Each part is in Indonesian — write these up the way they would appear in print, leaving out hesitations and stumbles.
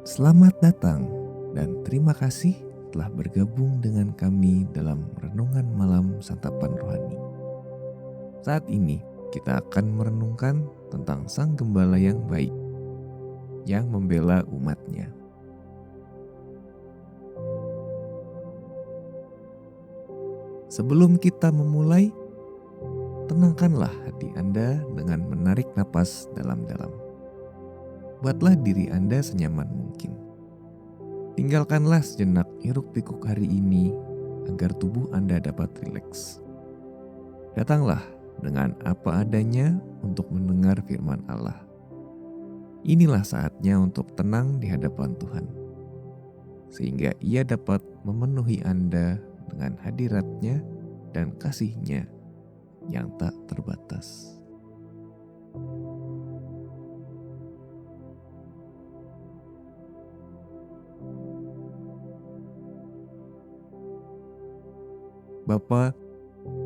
Selamat datang dan terima kasih telah bergabung dengan kami dalam Renungan Malam Santapan Rohani. Saat ini kita akan merenungkan tentang Sang Gembala yang baik, yang membela umatnya. Sebelum kita memulai, tenangkanlah hati Anda dengan menarik napas dalam-dalam. Buatlah diri Anda senyaman mungkin. Tinggalkanlah sejenak hiruk-pikuk hari ini agar tubuh Anda dapat rileks. Datanglah dengan apa adanya untuk mendengar firman Allah. Inilah saatnya untuk tenang di hadapan Tuhan, sehingga Ia dapat memenuhi Anda dengan hadirat-Nya dan kasih-Nya yang tak terbatas. Bapa,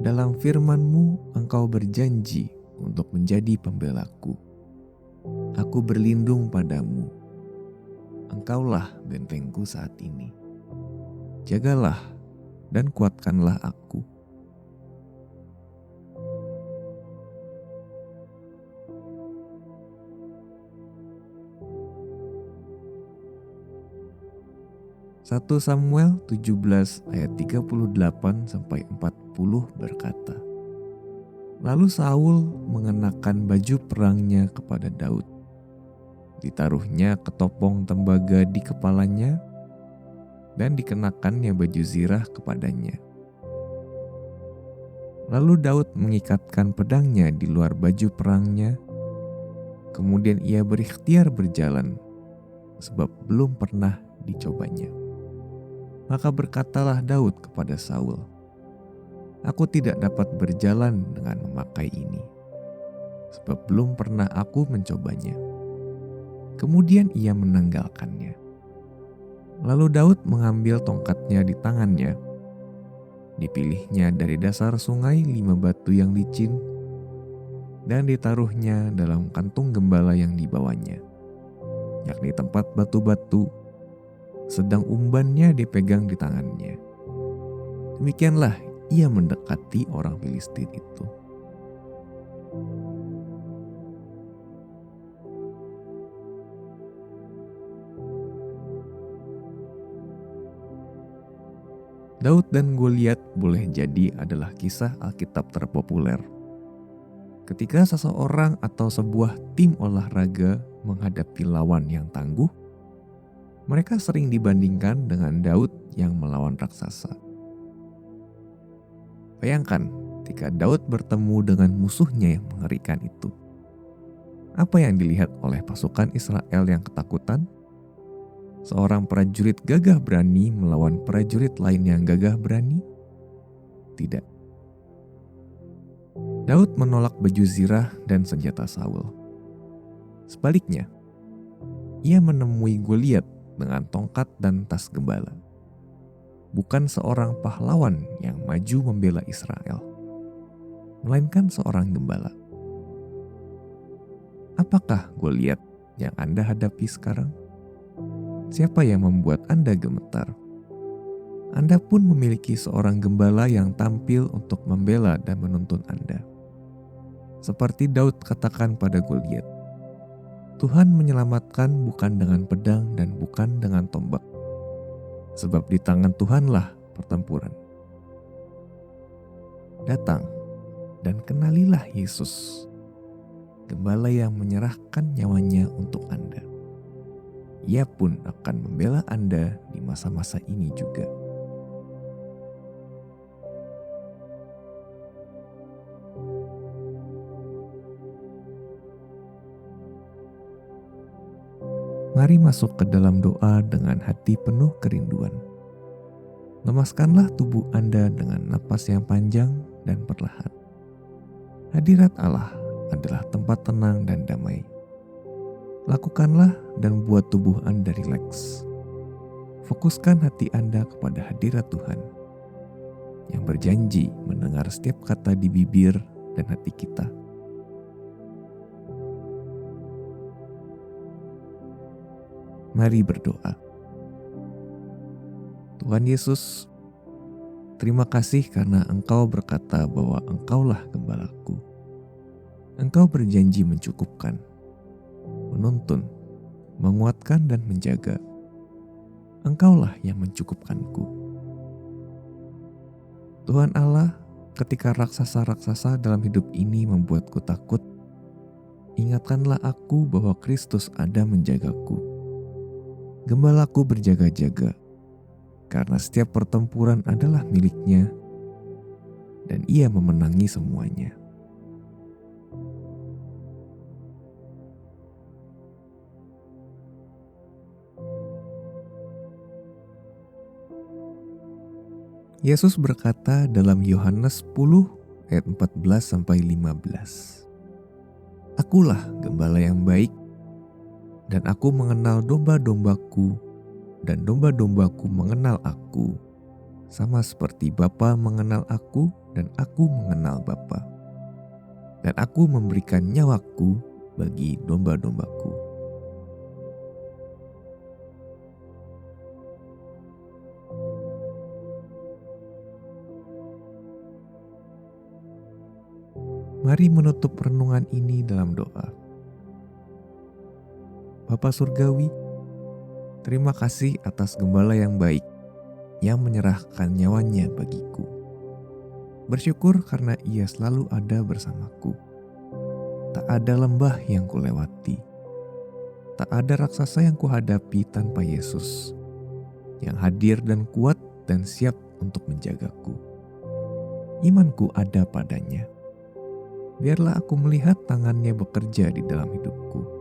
dalam firman-Mu Engkau berjanji untuk menjadi pembelaku. Aku berlindung padamu. Engkaulah bentengku saat ini. Jagalah dan kuatkanlah aku. Satu Samuel 17 ayat 38-40 berkata, Lalu Saul mengenakan baju perangnya kepada Daud. Ditaruhnya ketopong tembaga di kepalanya dan dikenakannya baju zirah kepadanya. Lalu Daud mengikatkan pedangnya di luar baju perangnya. Kemudian ia berikhtiar berjalan, sebab belum pernah dicobanya. Maka berkatalah Daud kepada Saul, Aku tidak dapat berjalan dengan memakai ini, sebab belum pernah aku mencobanya. Kemudian ia menanggalkannya. Lalu Daud mengambil tongkatnya di tangannya. Dipilihnya dari dasar sungai 5 batu yang licin, dan ditaruhnya dalam kantung gembala yang dibawanya, yakni tempat batu-batu, sedang umbannya dipegang di tangannya. Demikianlah ia mendekati orang Filistin itu. Daud dan Goliat boleh jadi adalah kisah Alkitab terpopuler. Ketika seseorang atau sebuah tim olahraga menghadapi lawan yang tangguh, mereka sering dibandingkan dengan Daud yang melawan raksasa. Bayangkan ketika Daud bertemu dengan musuhnya yang mengerikan itu. Apa yang dilihat oleh pasukan Israel yang ketakutan? Seorang prajurit gagah berani melawan prajurit lain yang gagah berani? Tidak. Daud menolak baju zirah dan senjata Saul. Sebaliknya, ia menemui Goliat dengan tongkat dan tas gembala. Bukan seorang pahlawan yang maju membela Israel, melainkan seorang gembala. Apakah Goliat yang Anda hadapi sekarang? Siapa yang membuat Anda gemetar? Anda pun memiliki seorang gembala yang tampil untuk membela dan menuntun Anda. Seperti Daud katakan pada Goliat, Tuhan menyelamatkan bukan dengan pedang dan bukan dengan tombak, sebab di tangan Tuhanlah pertempuran. Datang dan kenalilah Yesus, gembala yang menyerahkan nyawanya untuk Anda. Ia pun akan membela Anda di masa-masa ini juga. Mari masuk ke dalam doa dengan hati penuh kerinduan. Lemaskanlah tubuh Anda dengan napas yang panjang dan perlahan. Hadirat Allah adalah tempat tenang dan damai. Lakukanlah dan buat tubuh Anda rileks. Fokuskan hati Anda kepada hadirat Tuhan yang berjanji mendengar setiap kata di bibir dan hati kita. Mari berdoa. Tuhan Yesus, terima kasih karena Engkau berkata bahwa Engkaulah gembalaku. Engkau berjanji mencukupkan, menuntun, menguatkan dan menjaga. Engkaulah yang mencukupkanku. Tuhan Allah, ketika raksasa-raksasa dalam hidup ini membuatku takut, ingatkanlah aku bahwa Kristus ada menjagaku. Gembalaku berjaga-jaga, karena setiap pertempuran adalah miliknya, dan Ia memenangi semuanya. Yesus berkata dalam Yohanes 10 ayat 14-15, Akulah gembala yang baik, dan aku mengenal domba-dombaku, dan domba-dombaku mengenal aku, sama seperti Bapa mengenal aku, dan aku mengenal Bapa. Dan aku memberikan nyawaku bagi domba-dombaku. Mari menutup renungan ini dalam doa. Bapa Surgawi, terima kasih atas gembala yang baik yang menyerahkan nyawanya bagiku. Bersyukur karena Ia selalu ada bersamaku. Tak ada lembah yang kulewati. Tak ada raksasa yang kuhadapi tanpa Yesus, yang hadir dan kuat dan siap untuk menjagaku. Imanku ada padanya. Biarlah aku melihat tangannya bekerja di dalam hidupku.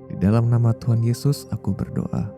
Di dalam nama Tuhan Yesus aku berdoa.